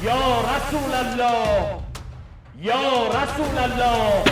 Ya Rasulallah, Ya Rasulallah.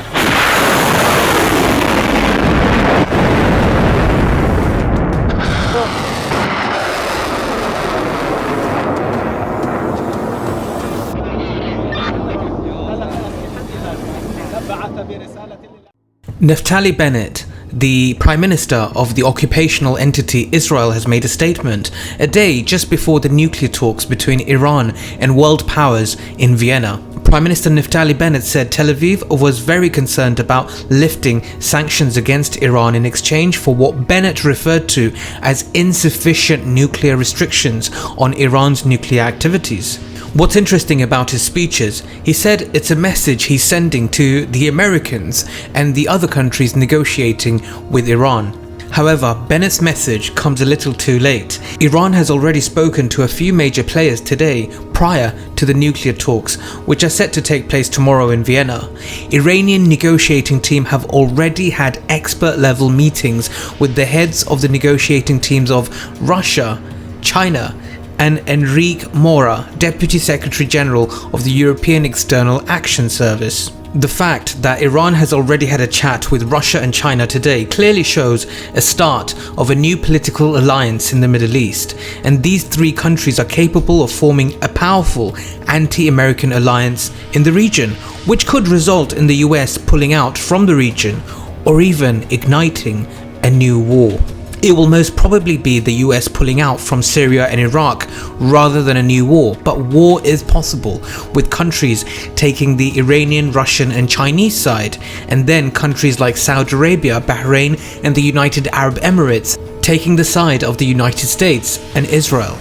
Naftali Bennett, the Prime Minister of the occupational entity Israel, has made a statement a day just before the nuclear talks between Iran and world powers in Vienna. Prime Minister Naftali Bennett said Tel Aviv was very concerned about lifting sanctions against Iran in exchange for what Bennett referred to as insufficient nuclear restrictions on Iran's nuclear activities. What's interesting about his speeches, he said it's a message he's sending to the Americans and the other countries negotiating with Iran. However, Bennett's message comes a little too late. Iran has already spoken to a few major players today prior to the nuclear talks, which are set to take place tomorrow in Vienna. Iranian negotiating team have already had expert-level meetings with the heads of the negotiating teams of Russia, China, and Enrique Mora, Deputy Secretary General of the European External Action Service. The fact that Iran has already had a chat with Russia and China today clearly shows a start of a new political alliance in the Middle East, and these three countries are capable of forming a powerful anti-American alliance in the region, which could result in the US pulling out from the region or even igniting a new war. It will most probably be the US pulling out from Syria and Iraq rather than a new war, but war is possible with countries taking the Iranian, Russian and Chinese side, and then countries like Saudi Arabia, Bahrain and the United Arab Emirates taking the side of the United States and Israel.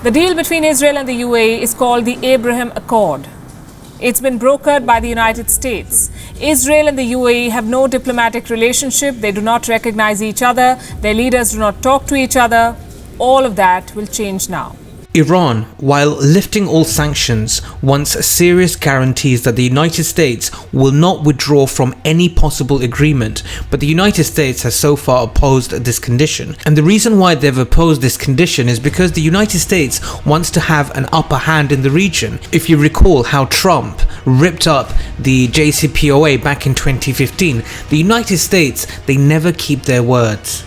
The deal between Israel and the UAE is called the Abraham Accord. It's been brokered by the United States. Israel and the UAE have no diplomatic relationship. They do not recognize each other. Their leaders do not talk to each other. All of that will change now. Iran, while lifting all sanctions, wants serious guarantees that the United States will not withdraw from any possible agreement, but the United States has so far opposed this condition. And the reason why they've opposed this condition is because the United States wants to have an upper hand in the region. If you recall how Trump ripped up the JCPOA back in 2015, the United States, they never keep their words.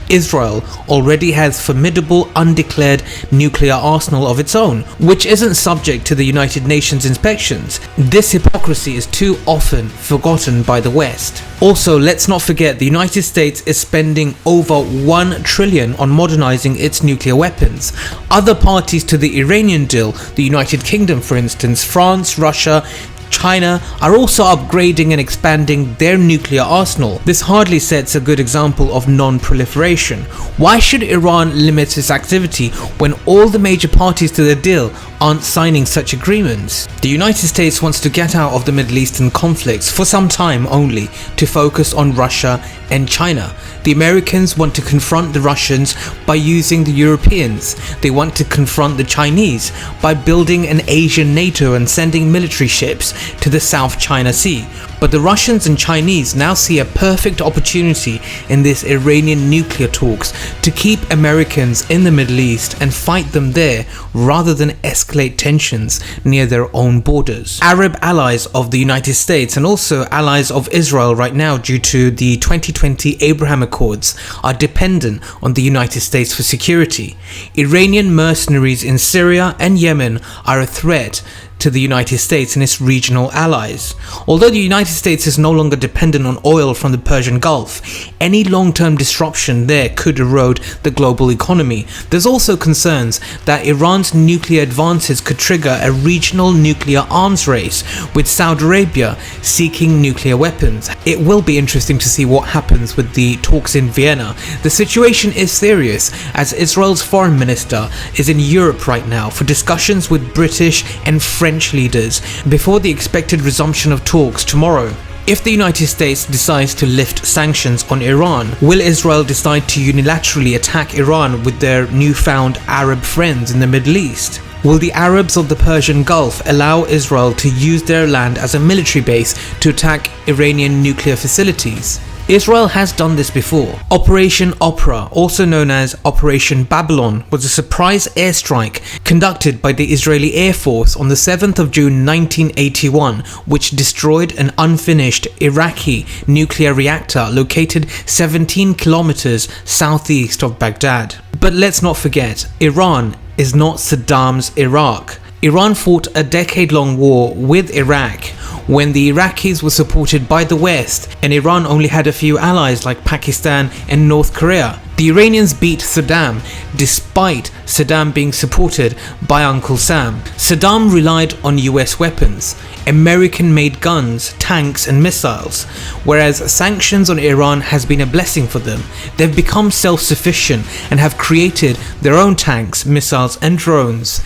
Israel already has formidable undeclared nuclear arsenal of its own, which isn't subject to the United Nations inspections. This hypocrisy is too often forgotten by the West. Also, let's not forget the United States is spending over $1 trillion on modernizing its nuclear weapons. Other parties to the Iranian deal, the United Kingdom for instance, France, Russia, China, are also upgrading and expanding their nuclear arsenal. This hardly sets a good example of non-proliferation. Why should Iran limit its activity when all the major parties to the deal aren't signing such agreements? The United States wants to get out of the Middle Eastern conflicts for some time only to focus on Russia and China. The Americans want to confront the Russians by using the Europeans. They want to confront the Chinese by building an Asian NATO and sending military ships to the South China Sea. But the Russians and Chinese now see a perfect opportunity in this Iranian nuclear talks to keep Americans in the Middle East and fight them there rather than escalate tensions near their own borders. Arab allies of the United States and also allies of Israel right now, due to the 2020 Abraham Accords, are dependent on the United States for security. Iranian mercenaries in Syria and Yemen are a threat to the United States and its regional allies. Although the United States is no longer dependent on oil from the Persian Gulf, any long-term disruption there could erode the global economy. There's also concerns that Iran's nuclear advances could trigger a regional nuclear arms race, with Saudi Arabia seeking nuclear weapons. It will be interesting to see what happens with the talks in Vienna. The situation is serious, as Israel's foreign minister is in Europe right now for discussions with British and French leaders before the expected resumption of talks tomorrow. If the United States decides to lift sanctions on Iran, will Israel decide to unilaterally attack Iran with their newfound Arab friends in the Middle East? Will the Arabs of the Persian Gulf allow Israel to use their land as a military base to attack Iranian nuclear facilities? Israel has done this before. Operation Opera, also known as Operation Babylon, was a surprise airstrike conducted by the Israeli Air Force on the 7th of June 1981, which destroyed an unfinished Iraqi nuclear reactor located 17 kilometers southeast of Baghdad. But let's not forget, Iran is not Saddam's Iraq. Iran fought a decade-long war with Iraq when the Iraqis were supported by the West and Iran only had a few allies like Pakistan and North Korea. The Iranians beat Saddam despite Saddam being supported by Uncle Sam. Saddam relied on US weapons, American-made guns, tanks and missiles, whereas sanctions on Iran has been a blessing for them. They've become self-sufficient and have created their own tanks, missiles and drones.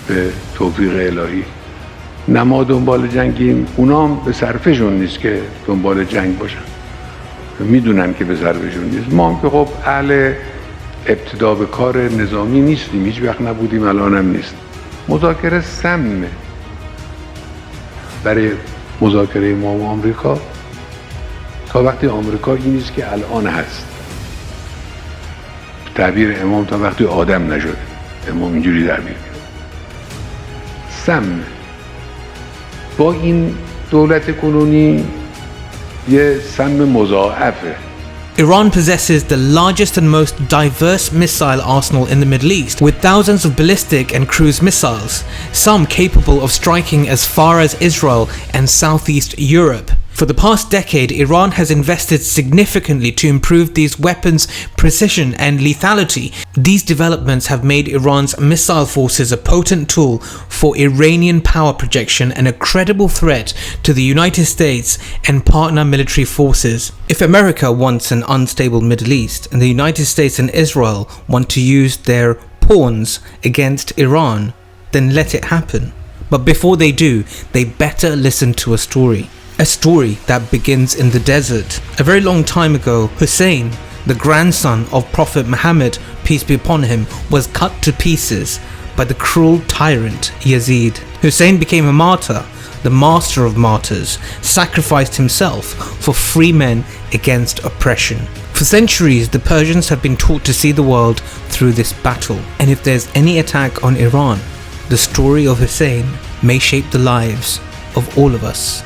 به توفیق الهی نه ما دنبال جنگیم، اونا هم به صرفشون نیست که دنبال جنگ باشن، میدونن که به صرفشون نیست. ما هم که خب اهل ابتدا به کار نظامی نیستیم، هیچ وقت نبودیم، الان هم نیست. مذاکره سمه برای مذاکره ما و آمریکا تا وقتی آمریکا این نیست که الان هست. تعبیر امام تا وقتی آدم نشده، امام اینجوری در میاد. سم با این دولت کنونی یه سم مضاعفه. Iran possesses the largest and most diverse missile arsenal in the Middle East, with thousands of ballistic and cruise missiles, some capable of striking as far as Israel and Southeast Europe. For the past decade, Iran has invested significantly to improve these weapons' precision and lethality. These developments have made Iran's missile forces a potent tool for Iranian power projection and a credible threat to the United States and partner military forces. If America wants an unstable Middle East and the United States and Israel want to use their pawns against Iran, then let it happen. But before they do, they better listen to a story. A story that begins in the desert. A very long time ago, Husayn, the grandson of Prophet Muhammad, peace be upon him, was cut to pieces by the cruel tyrant Yazid. Husayn became a martyr, the master of martyrs, sacrificed himself for free men against oppression. For centuries, the Persians have been taught to see the world through this battle. And if there's any attack on Iran, the story of Husayn may shape the lives of all of us.